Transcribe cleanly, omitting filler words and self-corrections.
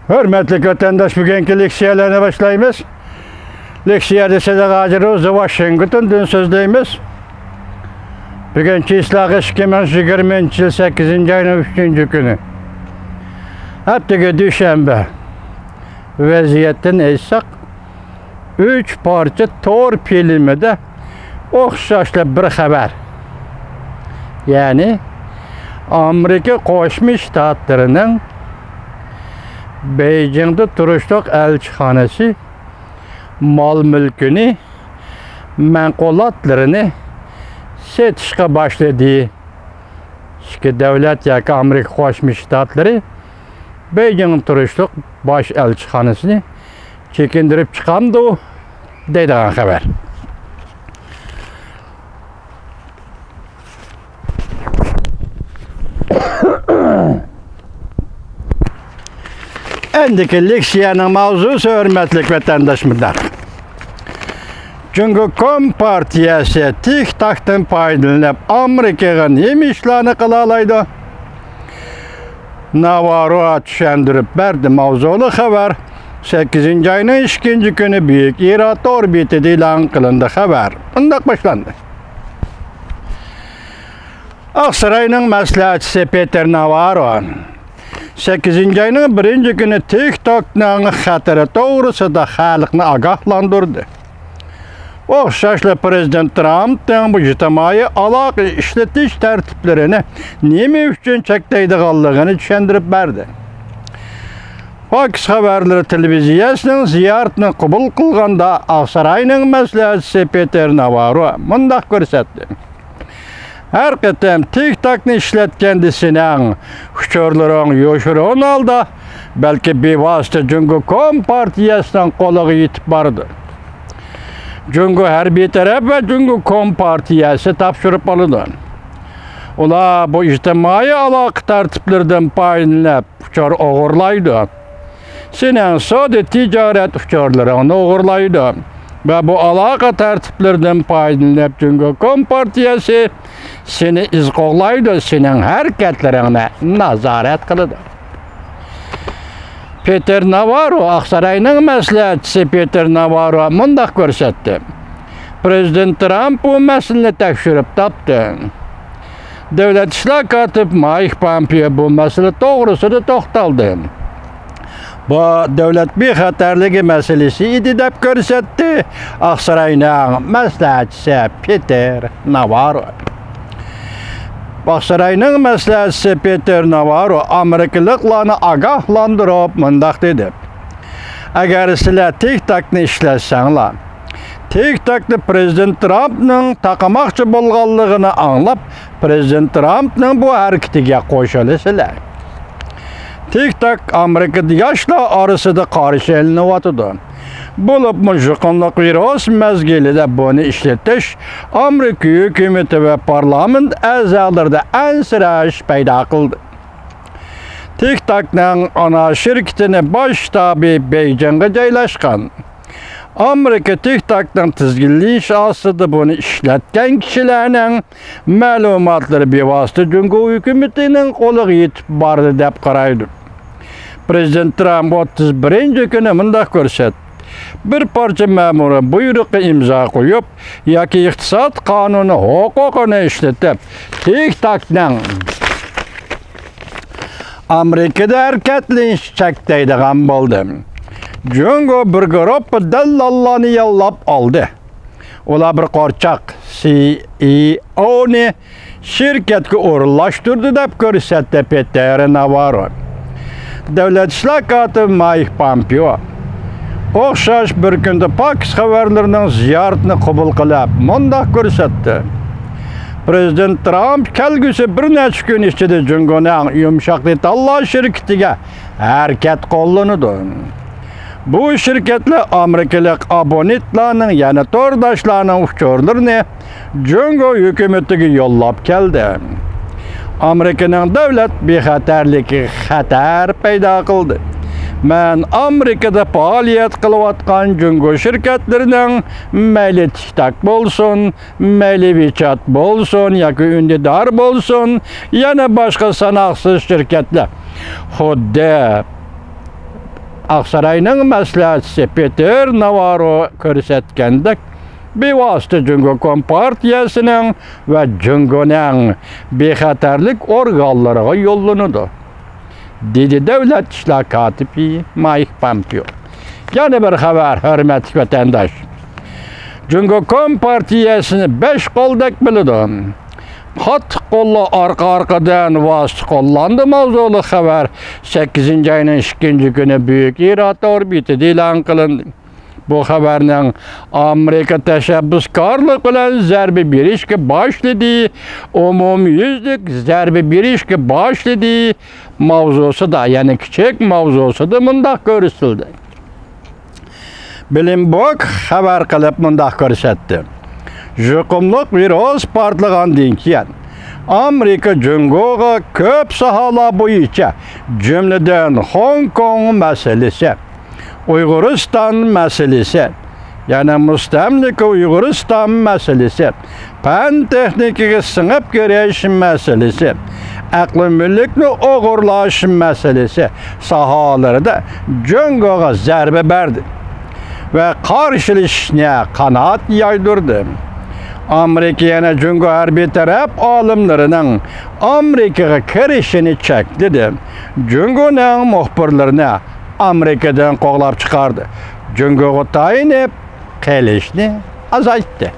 Hürmetli vatandaş, bugünkü leksiyalarına başlayımız. Leksiyada Sedat Hacı Washington sözleyimiz. Bugünkü İslahı 2020 yıl 8. ayının 3. günü. Haftaki Düşenbe vaziyetten eysaq 3 parça Tor filmide oxşaşlı bir haber. Yani Amerika Qo'shma Shtatlarının Beijing'de turuşluq elçixanası mal mülkünü, menkulatlarını setişe başladı. Çünkü devlet yaki Amerika Qo'shma Shtatları Beijing turuşluq baş elçixanasını çekindirip çıkandı deydiğen haber. Endiki leksiyanın mavzusu hürmetlik vatandaşımlar. Çünkü Kompartiyası TikTok'tan paydalanıp Amerika'nın hem işlerini kılalaydı. Navarro düşendirip verdi mavzulu haber. 8. ayının 2. günü büyük İrat orbiti ilan kılındı haber. Bundan başlandı. Aksaray'ın məsləhətçisi Peter Navarro 8. ayının 1. günü TikTok'un xətiri doğrusu da xalqını agahlandırdı. Oxşaşlı Prezident Trump'ın bu ictimai əlaqə işletiş tərtiblərini nemi üçün çəkdəydiğallığını düşendirip verdi. Fox Haberleri televiziyasının ziyaretini kabul kılganda Aksaray'ın məsləhətçisi Peter Navarro mundaq görsətdi. Her qitim TikTok'ni işletkendisinin hüçörlerin yoşuruğun aldı, belki bir vasıta çünkü Kompartiyasının koluğu yitip bardı. Çünkü her bir taraf ve çünkü Kompartiyası tapşırıp alıdı. Ola bu ictimai alaq tertiplerden payınlayıp hüçör oğurlaydı. Sinen sade ticaret hüçörlerini oğurlaydı. Ve bu alaka tertiplerden paydalanıp çünkü Kompartiyası seni izgoglaydı, senin hareketlerine nazaret kılıdı. Peter Navarro, Aksaray'ın məsləhətçisi Peter Navarro mundaq görsətdi. Prezident Trump bu məsələni təkşirib tapdı. Devlet İşlər katib Mike Pompeo bu məsələ doğrusunu toxtaldı. Bu devlet bir xəterligi meselesi idi deyib görsətdi Aksaray'ın məsləhətçisi Peter Navarro. Aksaray'ın məsləhətçisi Peter Navarro Amerikalıqlarını agahlandırıb mındaq dedi. Əgər sizlər TikTok'ni işləsənlər, TikTok'da Prezident Trump'ın taqamaqçı bolğanlığını anlap Prezident Trump'ın bu hərəkətinə qoşulurlar. TikTok Amerika'da yaşla arasında karşı eline vatıdı. Bulup müşrikınlık virüs mezgili bunu işletiş Amerika hükümeti ve parlament əzalarda en sıraş payda kıldı. TikTok'un ana şirketini baş tabi Beijing'e caylaşkan. Amerika TikTok'dan tizgilli şahsıdı bunu işletken kişilerinin malumatları bir vasıta çünkü hükümetinin kolu yitip bardı deyip qaraydı. Prezident Trump 31. günü mundaq görsət. Bir parça memurun buyruğu imza koyup, yaki iktisat kanunu hukukunu işletip, TikTok'dan Amerika'da hareketli çəkdəydiğən boldu. Çünkü bir grup dellallarını yallap aldı. Ola bir qorçaq CEO'ni şirketki uğurlaştırdı deyip görsətdi Peter Navarro. Devlet İşlər katib Mike Pompeo oxşaş bir günde Fox Haberlerinin ziyaretini kabul kılıp mundaq görsətdi. Prezident Trump kelgüsü bir neçə gün içinde cüngünün yumuşak detallar şirketiga hareket kollunudu. Bu şirketle Amerikalık abonentlarının yani tordaşlarının uçurlarını cüngü hükümetine yollap geldi. Amerika'nın devlet bir xatar payda kıldı. Ben Amerika'da faaliyet kılıvatkan cüngü şirketlerinin meyli TikTok bolsun, meyli WeChat bolsun, yaki ündidar bolsun, yana başka sanaksız şirketler. Xuddi Aksaray'ın məsləhətçisi Peter Navarro göstərgəndək, bevasitə Cüngo Kompartiyasının və Cüngo'nun bexətərlik orqanlarına yollunudur, dedi Dövlət İşlər katibi Mike Pompeo. Yəni bir xəbər, hörmətli vətəndaş. Cüngo Kompartiyasını 5 qoldək bilidim. Hat qolla arka-arkadan vasıt qollandı mavzulu xəbər 8-ci ayının 2-ci günü Büyük İrat orbiti ilan qılındı. Bu xəbərlə Amerika təşəbbüskarlıq bilən zərbi bir işki başladı, umumyüzlük zərbi bir işki başladı mavzusu da, yəni kiçik mavzusu da mındaq görüsüldü. Bilinbok xəbər qılıb mındaq görüsətdi. Juqumluq viroz partlıqandan keyin Amerika Cüngo'ga köp sahalar boyunca cümleden Hong Kong meselesi, Uyguristan meselesi, yani müstemlik Uyguristan meselesi, pen teknikini sınıp görüşüm meselesi, aklı mülkünü oğurlaşım meselesi sahaları da Cüngo'ga zərbe verdi ve karşılaşına kanaat yaydırdı. Amerika yana Cüngo hərbi tərəf alimlərinin Amerikaya kirişini çəkdi. Cüngo'nun muhbirlərini Amerikadan qovlab çıxardı. Cüngo'ya tayin edib, qilishni azaltdı.